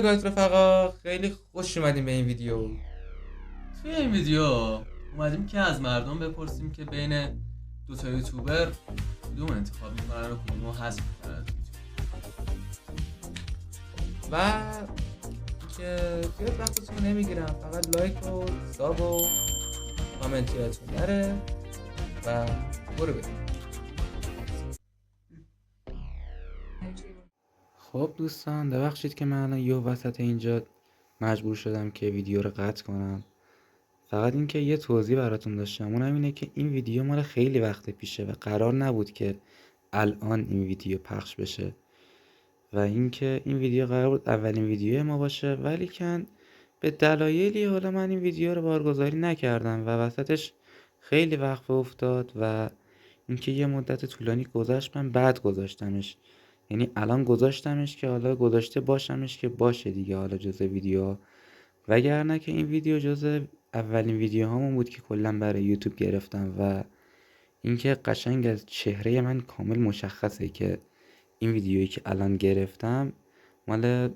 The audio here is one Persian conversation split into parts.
گایز رفقا، خیلی خوش اومدیم به این ویدیو. توی این ویدیو اومدیم که از مردم بپرسیم که بین دو تا یوتیوبر کدوم انتخاب میکنن و کدوم رو حذف میکنن. و که زیاد وقتتون رو نمیگیرم، فقط لایک و ساب و کامنت یادتون نره و برو بریم. خب دوستان، ببخشید که من الان یه وسط اینجا مجبور شدم که ویدیو رو قطع کنم. فقط اینکه یه توضیح براتون داشتم، اونم اینه که این ویدیو مال خیلی وقت پیشه و قرار نبود که الان این ویدیو پخش بشه و اینکه این ویدیو قرار بود اولین ویدیو ما باشه، ولی کن به دلایلی حالا من این ویدیو رو بارگذاری نکردم و وسطش خیلی وقفه افتاد و اینکه یه مدت طولانی گذشت، من بعد گذاشتمش. یعنی الان گذاشتمش که حالا گذاشته باشمش که باشه دیگه، حالا جزء ویدیو، وگرنه که این ویدیو جزء اولین ویدیو هامون بود که کلا برای یوتیوب گرفتم و اینکه قشنگ از چهره من کامل مشخصه که این ویدیویی که الان گرفتم مال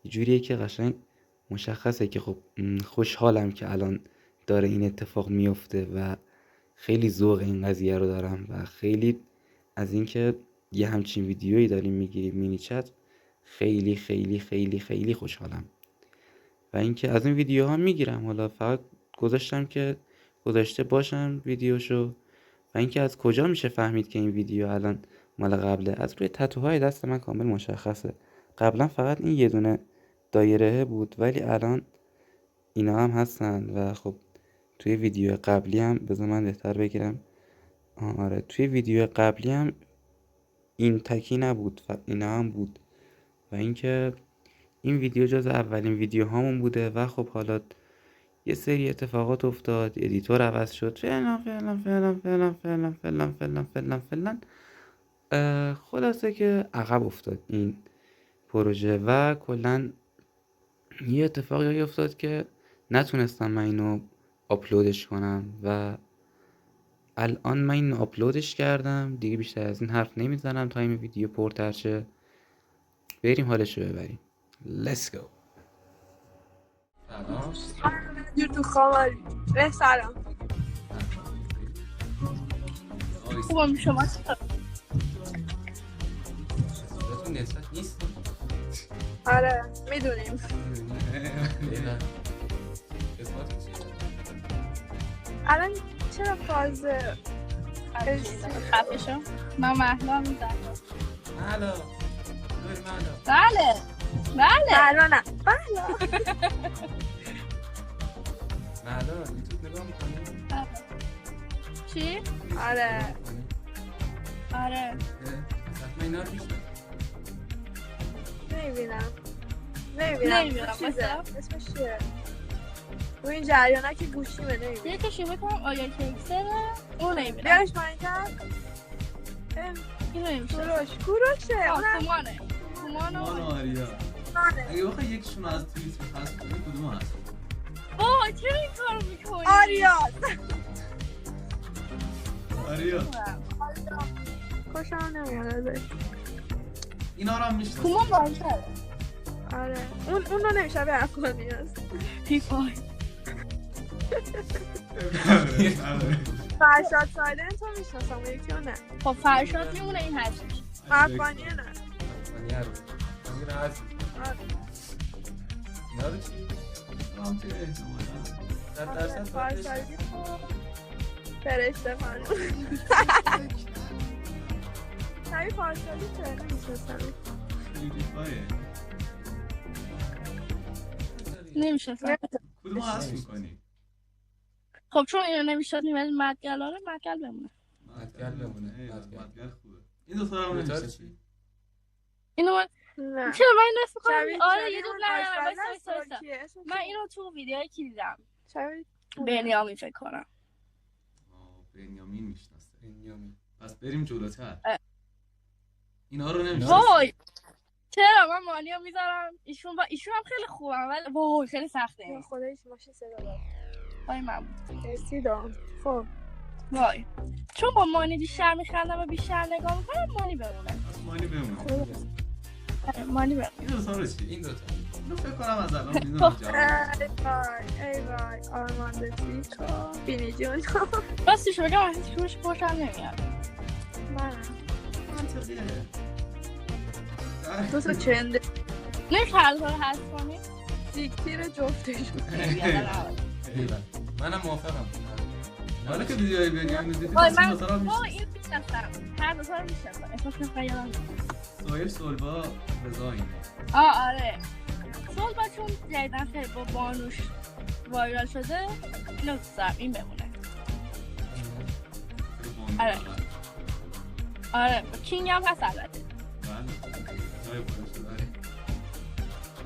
جوریه که قشنگ مشخصه که خب خوشحالم که الان داره این اتفاق میفته و خیلی ذوق این قضیه رو دارم و خیلی از اینکه یه همچین ویدیویی داریم میگیریم مینی چت خیلی خیلی خیلی خیلی خوشحالم و اینکه از این ویدیوها میگیرم. حالا فقط گذاشتم که گذاشته باشم ویدیوشو. و اینکه از کجا میشه فهمید که این ویدیو الان مال قبله؟ از روی تتوهای دست من کامل مشخصه. قبلا فقط این یه دونه دایره بود ولی الان اینا هم هستن و خب توی ویدیو قبلی هم بذار من بهتر بگیرم. آره، توی ویدیو قبلی هم این تکی نبود و اینا هم بود و اینکه این ویدیو جز اولین ویدیو هامون بوده و خب حالا یه سری اتفاقات افتاد، ادیتور عوض شد، فلان خلاصه که عقب افتاد این پروژه و کلا یه اتفاقی افتاد که نتونستم من اینو آپلودش کنم و الان من اینو آپلودش کردم دیگه. بیشتر از این حرف نمیزنم تا این ویدیو پرتر شه. بریم حالشو ببریم. Let's go. جور تو خواباری به سلام خوبم شما صداتون نسبت نیست. آره میدونیم الان چرا فازه خفه شو. من مهلا میزنم. الو بله مهلا نه مهلا یوتیوب نگاه میکنی؟ چی؟ آره حتما اینا رو میشنم. نمیبینم چیزه اسمش چیه؟ رو این جریانه که گوشیمه نمیبینم. یه کشی بکنم آیا کیکسره اون نمیبینم. بیارش پایین کرد اینو نمیشه. کوروشه کومان آریا اگه بخوای یکشون از توییت بخواست کنی کدوم هست؟ چرا این کارو میکنی؟ آریا خوشم نمیاد ازش. اینا رو هم میشناسم. کومان باشه. آره اون رو نمیشه به افغانی هست. پیپای فرشاد سایلنت رو میشناسم اون یکی رو نه. خب فرشاد میمونه این هستش. افغانیه نه این رو هست. اینا رو چی؟ هم توی احتمالا 100% فرشادی فرشته خانم تایی فرشادی چه نمیشناسم. نمیشناسم. کدوم هست میکنی؟ خب چون اینو نمیشناسیم از مدگلاره مدگل بمونه. مدگل خوبه. این دوتا رو هم نمیشناسی؟ اینو من نه چرا من این دست میکنم؟ آره یه اون دون نه آشپزه بایستا من اینو تو ویدیوهای کی دیدم. شبیه بنیامین فکر کنم. بنیامین میشناسه. پس بریم جلوتر. اه. اینا رو نمیشناسی؟ وای چرا من مانیو میذارم ایشون هم خیلی خوبم ولی وای خیلی سخته. خداییش ماشین صدا داره. وای من رسیدم. خب وای چون با مانی بیشتر میخندم و بیشتر نگاه میکنم مانی بمونه. مانی بمونه. مانی بمونه. این دوتا رو چی؟ این دوتا اینو فکر کنم از الان میدونم جواب. ای وای آرماندو چیکا بینی جون. راستش بگم من هیچ خوشم نمیاد. منطقیه. تو تا چنده نمیشه هر دور هست کنی؟ دیکتیر جفتشون. منم موافقم. حالا که ویدیوهای بنیامین رو دیدی وای تصمیم من دوتا رو وای میشناسید. این میشنستم هر دو تا رو میشنستم اسمش رو یادم سهیل سلوا رضا اینه. آره سول با چون جدیدن خیلی با بانوش وایرال شده اینو دوست دارم این بمونه. آره. آره کینگ هم هست البته.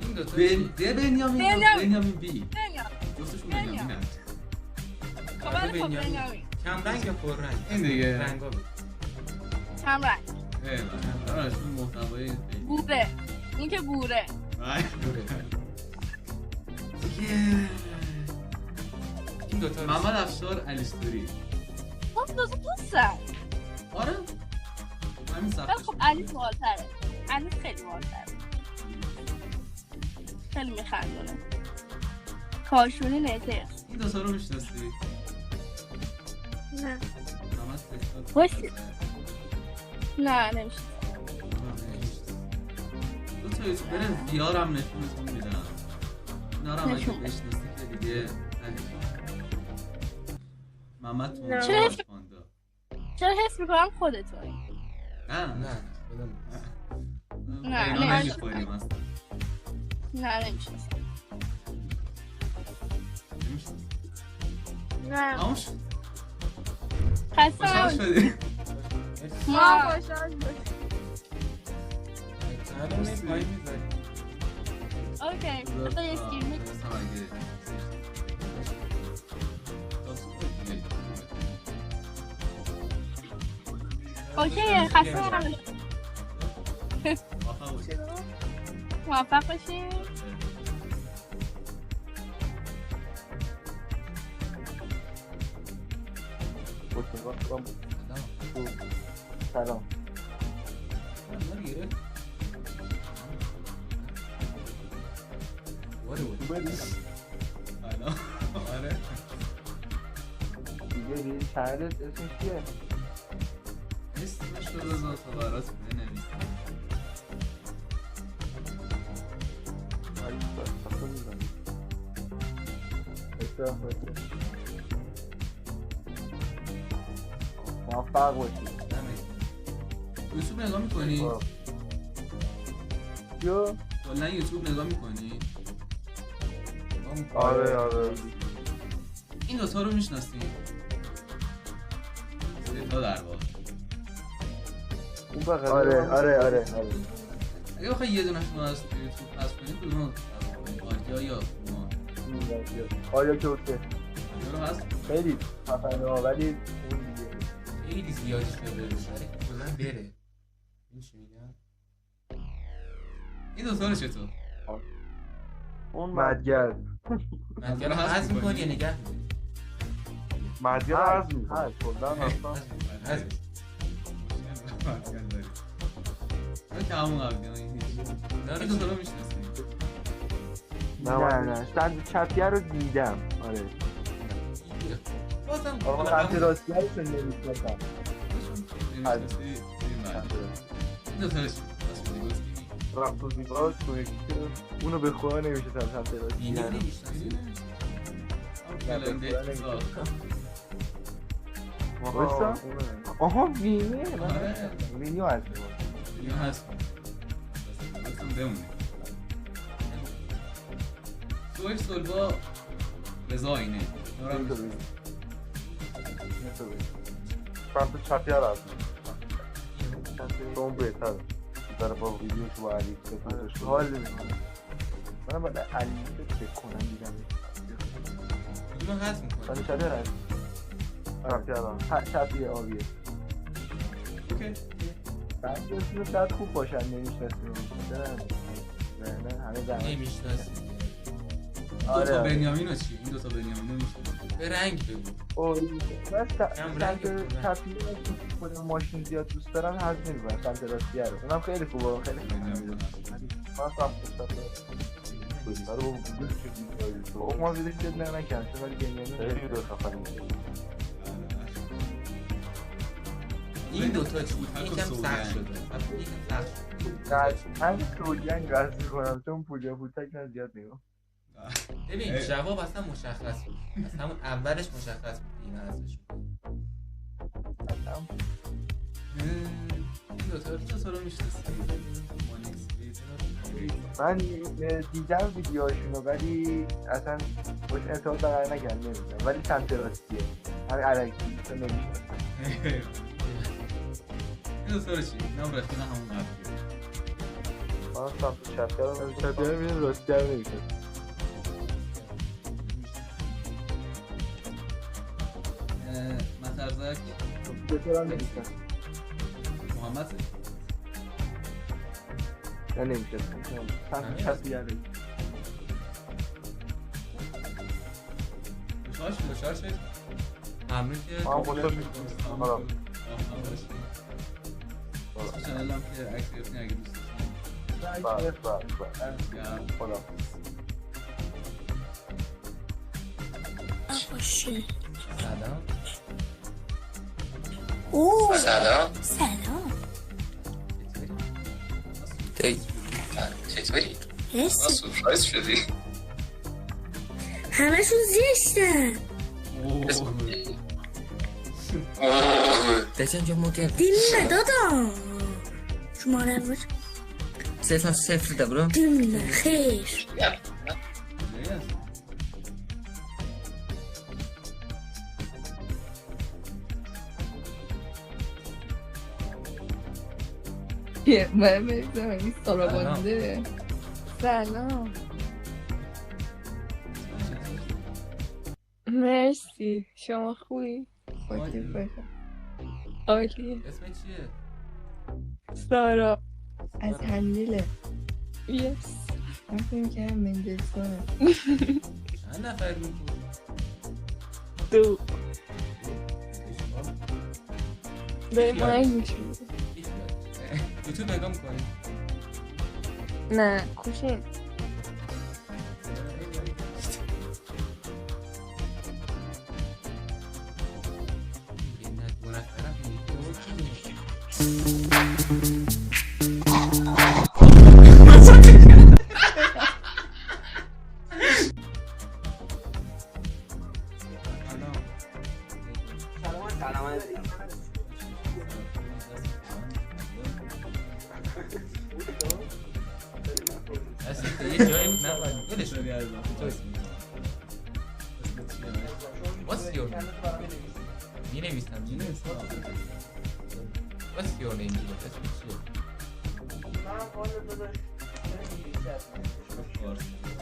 این دوتا بنیامین بی جفتشون بنیامین هست. خب ولی خب بنیامین کم رنگ یا پر رنگ؟ این دیگه رنگا بود. کم رنگ براشون محتوای بوره این که بوره این دوتا رو محمد افشار الیستوری. خب دوست دوستم آره همین ولی سختش خب علیس بالتره علیس خیلی بالتره خیلی میخندونه کاشونی نیته این دوتا رو میشناسی؟ نه محمد سکتار باشی. نه نمیشه دو تا یوتیوبر ویار هم نشونتون میدم. اینا رو هم اگه نشون. بشناسی که دیگه ندید. محمد نه. چرا توماس پاندا. چرا حس میکنم خودتونی نه نه نه، اینا نه. نمیخوریم اصلا. نه نمیشه نمی‌شناسی. نه تمام شد. خسته خوشحال نباشی. شدی؟ ما ما خوشحال شدیم. چند پایین میذاری؟ اوکی بذار یه اسکرین می‌کنم. مثلا اگه اوکی خسته نباشی. موفق باشی. موفق باشی. سلام. آره دیگه این چنلت اسمش چیه؟ اسمش رو بذار تا برات بنویسم. موفق باشی. یوتیوب نگاه میکنی؟ چیو؟ کلا یوتیوب نگاه میکنی؟ آره این دوتا رو میشناسی؟ ستا در واقع. اون بغل آره اگه بخوای یه دونه شما از یوتیوب پس کنی کدوم آریا یا ما؟ آریا که اوته آریا رو هست؟ خیلی خفنه ولی اون دیگه خیلی زیادی شده بشه کلا بره این چی میگم؟ این دوتا رو چطور؟ اون مدگر مدگر رو حذف میکنی یا نگه می‌داری؟ مدگر رو عرض میکنه کلا حذف. من که همون قبلی این دوتا رو میشناسی؟ نه سند چپیه رو دیدم آره بازم آقا سمت راستی هایش رو نمیشناسم نمیشناسی؟ این دوتا رو چی؟ رفتوزیگاه اونو به خدا نمیشناسم سمت راستی بینی نمیشناسی؟ آها وینیه آره. وینیو هست این هست بستم بمونه سویل سلوا رضا اینه نورم میشناسی سمت چپیه رو هست اون بهتر داره با ویدیوش با علی حال نمیکنه من باید علی فکر کنم دیدم کدوم رو حذف من میکنی؟ چپیه هست چپیه آبیه اوکی بعد اسمش شاید خوب باشن نمیشناسیم نه همه زمان نمیشناسی دوتا بنیامین رو چی؟ این دوتا بنیامین رو میشناسی؟ به رنگ بگو من سمت چپیه خودم ماشین زیاد دوست دارم حذف نمی‌کنم سمت راستیه رو اونم خیلی خوبه خیلی بنیامین رو هست من سمت چپیه کنیم. آره بابا بابا ما ویدیو چیز نکنیم ولی بنیامین خیلی ویدیو خفنی میشه. این دوتا چی؟ یکم سخت شده. من سوگن قصد میکنم چون پوجا پوتک من زیاد نگم. ببین جواب اصلا مشخص بود. از همون اولش مشخص بود این ازش. این دوتا رو چطور میشناسی؟ من دیدم ویدیوهاشونو ولی اصلا باش ارتباط برقرار نکردم نمیدونم ولی سمت راستیه همین علکی تو نمیدونم. این دوتا رو چی؟ نام رفیق همون قبلیه. من سمت چپیه رو میدونم راستی رو نمیدونم. مطرزک بسیار هم نمیدونم. محمد نه نمیشه سمت چپیه رو خوشحال شد ممنون که ما هم خوشحال شدیم. اسم چنل هم که عکس گرفتین اگه دوست داشتین خدا خوشی. سلام اوه سلام سلام. چطوری؟ هستی؟ سورپرایز شدی؟ همشون زشتن. داشتم جا موتر دیمونه دادم شماره بود. 0 ده برو دیمونه خیر. من بریزم این سارابانده. سلام. مرسی شما خوبی؟ خوشی باشه. عالیه. اسم چیه؟ سارا از هندیله. یس من فکر کردم مندلسونه. چند نفر میکنی؟ 2 به مایل میشه. یوتیوب نگاه میکنی؟ نه کوشین. یه جایی بود نباید ولش رو بیارد What's your name? می نویسم What's your name? اسم چیه؟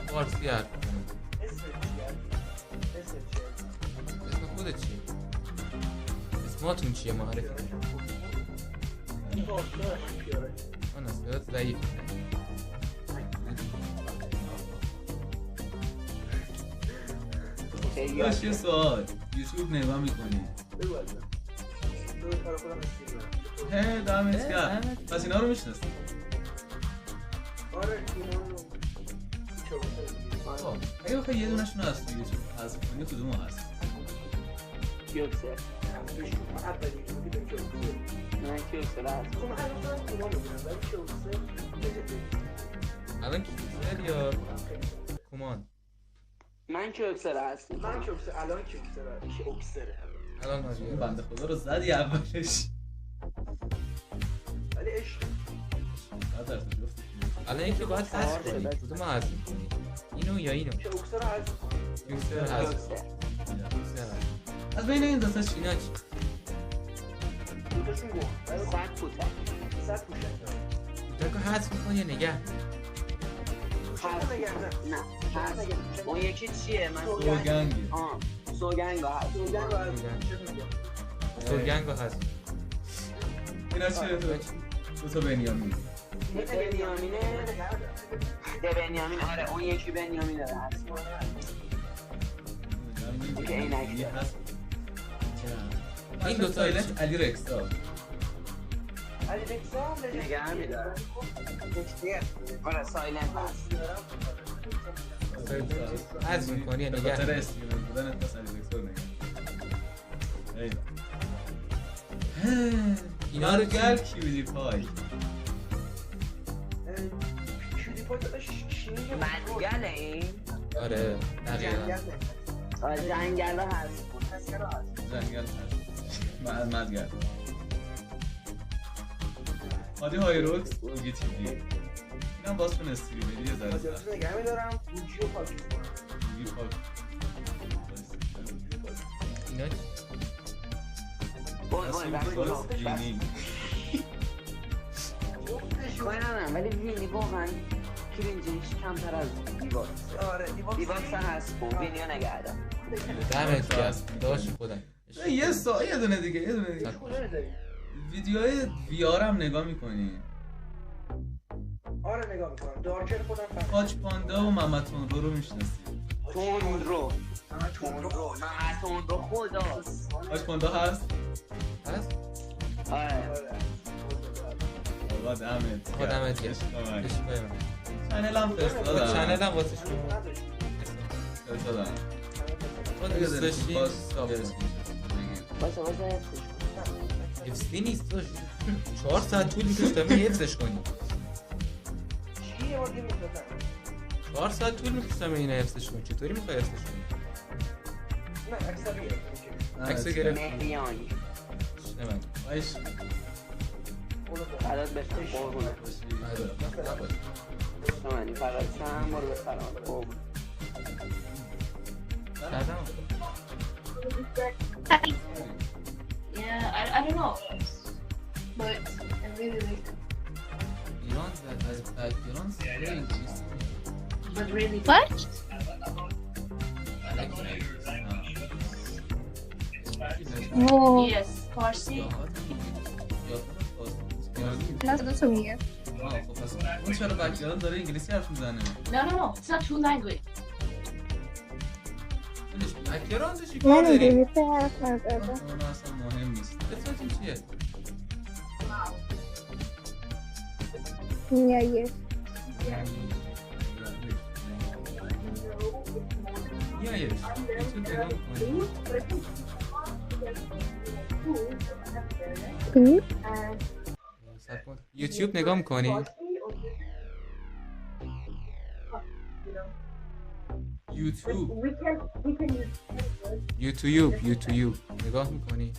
فارسی حرف کنم اسم خودت چیه؟ اسماتون چیه معرفی کنم من اصلاحات ضعیف داشت یه سوال یوتیوب نگاه میکنی هه دمت کرد پس اینا رو میشناسی اگه بخوای یه دونشون رو از توی یوتیوب حذف کنی کدوم هست؟ الان کیوکسر یا کمان؟ من کیوکسر هستم. من کیوکسر الان کیوکسره. الان حاجی بنده خدا رو زدی اولش ولی عشق الان یکی باید حذف کنی کدوم حذف می‌کنی؟ اینو یا اینو؟ کیوکسر هست. کیوکسر حذف از بین این دو تا اینا چی؟ دوتاشون گفت صد پوشک رو حذف می‌کنی یا نگه؟ نه اون یکی چیه؟ من سوگنگه سوگنگ هست. سوگنگ رو حذف اینا چیه دو تا بنیامین بنیامین آره اون یکی بنیامین داره هست این دو تا ایلت علی رکسا نگه هم میداره آره سایلنت هست حذف می‌کنی به نگه خاطر استریمر بودن پسر دکتر نگه. اینا رو گل کیوری پای. پیوریفای داداش چی میگه؟ منگله این؟ آره دقیقاً جنگل هست. جنگل هست. مدگل. هادی هایروکس اوگی تیوی. اینم باز کن استریمری یه ذره سخت. نگه میدارم گوجی و پاک اوگی پاک. اینا چی؟ وای باز وینی. کاری ندارم ولی وینی واقعا کرینجش کمتر از دیواکس. آره دیواکس هست و وینی ها نگردم. دمت گرم داشت خودم یه دونه دیگه ویدیوهای ویار هم نگاه میکنی؟ آره نگاه میکنم دارکر خودم هاچ پاندا و محمد تونرو رو میشناسی؟ تونرو خداست. هاچ پاندا هست؟ هست؟ آره آقا دمت خودمت گرم عشق من. عشق من چنل هم فرستادم چنل هم واسه شما فرستادم تو دوست داشتی باز صاف یه کن. اسکرین‌شات بگیر. حفظی نیست داشت 4 ساعت طول میکشه تا حفظش کنی 4 ساعت طول میکشه تا اینو حفظش کنی چطوری میخوای حفظش کنی؟ عکس گرفت مهریانی نمید آیش فرداد بشم قربونه شمانی فرداد شم برو به سلام قربون کردم Yeah, I don't know. But I really like it. ایران از ایران خیلی چیز But really. What? Oh. Yes, Farsi. نه تو میگه خب پس اون چرا بکیران داره انگلیسی حرف میزنه؟ No, no, no. It's not two language. اکران چه چیکار داری؟ حرف نزده اون اصلا مهم نیست. اسمتون چیه؟ نیایش نیایش یوتیوب نگاه می‌کنی؟ یوتیوب نگاه می‌کنی؟ یوتیوب نگاه می‌کنی؟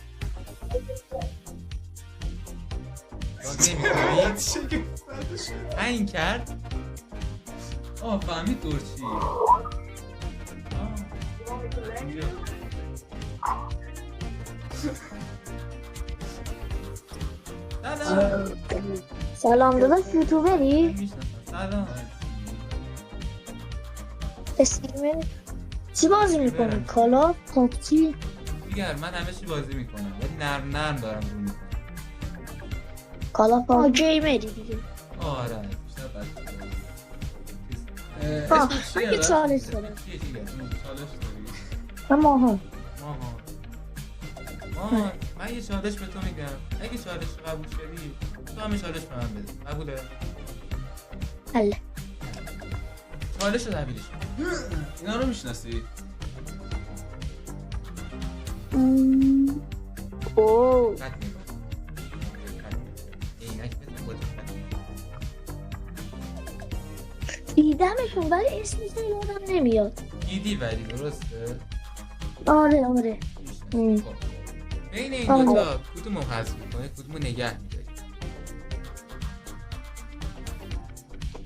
نمی‌کنی؟ این کرد؟ فهمید دورچی. سلام داداش یوتیوبری؟ سلام استریمر چی بازی میکنی؟ کالا؟ پابجی؟ دیگر من همه چی بازی میکنم ولی نرم دارم رو میکنم کالا پابجی گیمری دیگه آره بیشتر بچه من یه چالش دارم چیه دیگه؟ چالش داری؟ من ماها ماها من یه چالش به تو میگم اگه چالش قبول شدی تو همه چالش به من بده قبوله؟ حله چالش رو تحویلش اینا رو میشناسی؟ اوه کت می‌کنم. عینک بزن با دقت. دیدمشون ولی اسمش یادم نمیاد دیدی ولی درسته؟ آره خب. بین این دوتا کدوم رو حذف میکنه کدوم رو نگه میداری؟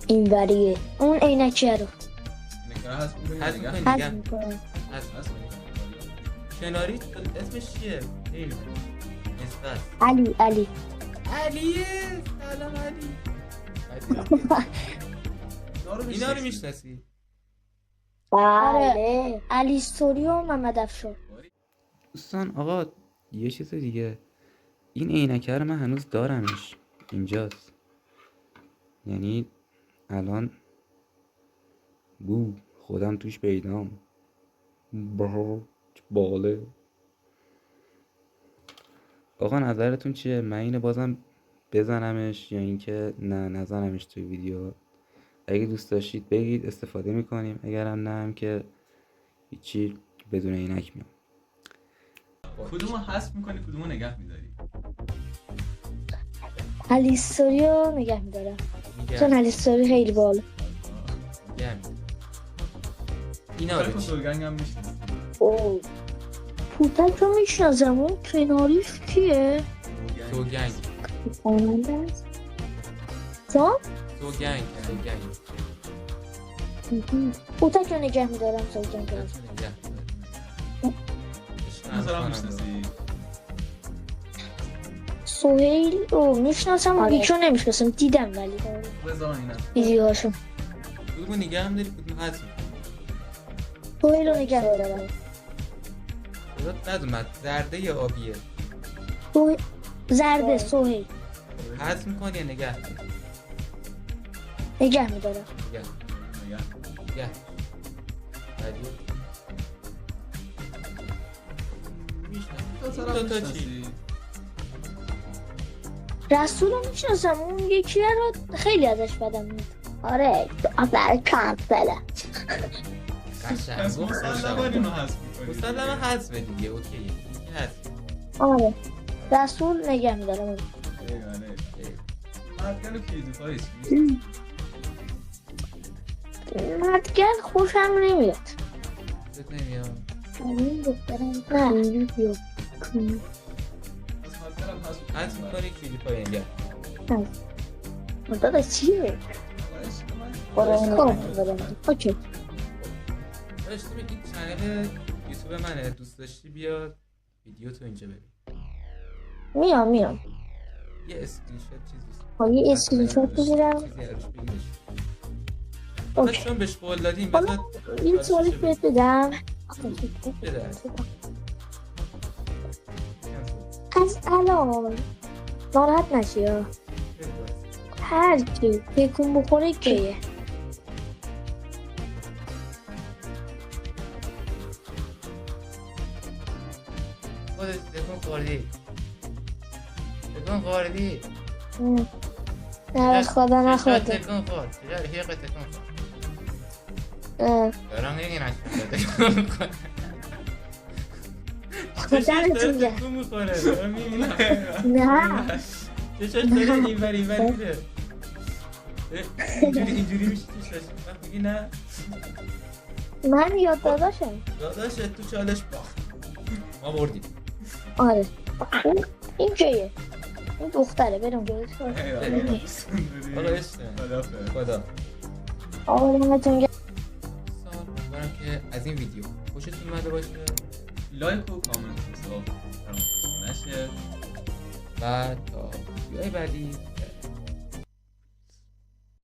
این وریه اون عینکیه رو نگران هست می‌کنی حذف نگه؟ می‌کنی؟ حذف میکنم حذف هست کناری اسمش چیه؟ نمیدونم اسمش علی علیه سلام علی اینا رو میشناسی؟ بله علی ستوری و محمد افشار دوستان آقا یه چیز دیگه این عینکه رو من هنوز دارمش اینجاست یعنی الان خودم توش پیدام باله آقا نظرتون چیه؟ من اینو بازم بزنمش یا اینکه نه نزنمش توی ویدیو اگه دوست داشتید بگید استفاده میکنیم، اگرم نه هم که هیچی بدون عینک میام. کدومو حذف میکنی کدومو نگه میداری؟ علیستوری رو نگه میدارم چون علیستوری خیلی بالا. اینا کار رو چی؟ کنترلگنگ هم میشنسی. اوه پوتک رو میشناسم. اون کناریش کیه؟ سوگنگ خواننده است. جان؟ سوگنگ پوتک رو نگه میدارم. سوگنگ رو نظرم میشنسی. سوهیل رو میشناسم. یکی رو نمیشناسم دیدم ولی بذار اینم ویدیوهاشو. کدومو نگه هم داری کدومو حذف می‌کنی؟ سوهیل رو نگه میدارم. خودت ندومد زرده یا آبیه؟ زرده. سوهیل حذف می‌کنی یا نگه؟ نگه میدارم. نگه بعدی دو تا چی؟ رسول رو میشناسم. اون یکی رو خیلی ازش بدم میاد. آره آفر کانسله قشنگ پس گفت مسلم اینو حذف میکنی. مسلم حذف دیگه اوکیه این حذف. آره رسول نگه میدارم. مردگن و پیوتیفای چی؟ مردگن خوشم نمیاد. زد نمیاد نه حذف می‌کنی کلیپای نگه دادا چیه؟ اوکی داشتیم این چنل یوتیوب منه دوست داشتی بیاد ویدیو تو اینجا ببین میام یه اسکرین شات چیزی یه اسکرین شات بگیرم. چیزی ازش بگیرش اوکی. چون بهش قول دادیم حالا بذار یه سوالی بهت بدم. بده از الان ناراحت نشی ها. هر کی تکون بخوره کیه. خودت تکون خوردی نه خدا نخورده. تکون خورد چرا حیق تکون خورد دارم نگه نشون خودتون گه. تکون میخوره دارم میبینم نه چشاش داره اینور میره اینجوری میشه چشاش میگی نه من یاد داداشم. داداش تو چالش باخت ما بردیم آره این کیه؟ این دختره برم جلوش. حالا اسمه خدا آقایتون گه. امیدوارم که از این ویدیو خوشتون اومده باشه لایک و کامنت و ساب نشه. و تا ویدیوهای بعدی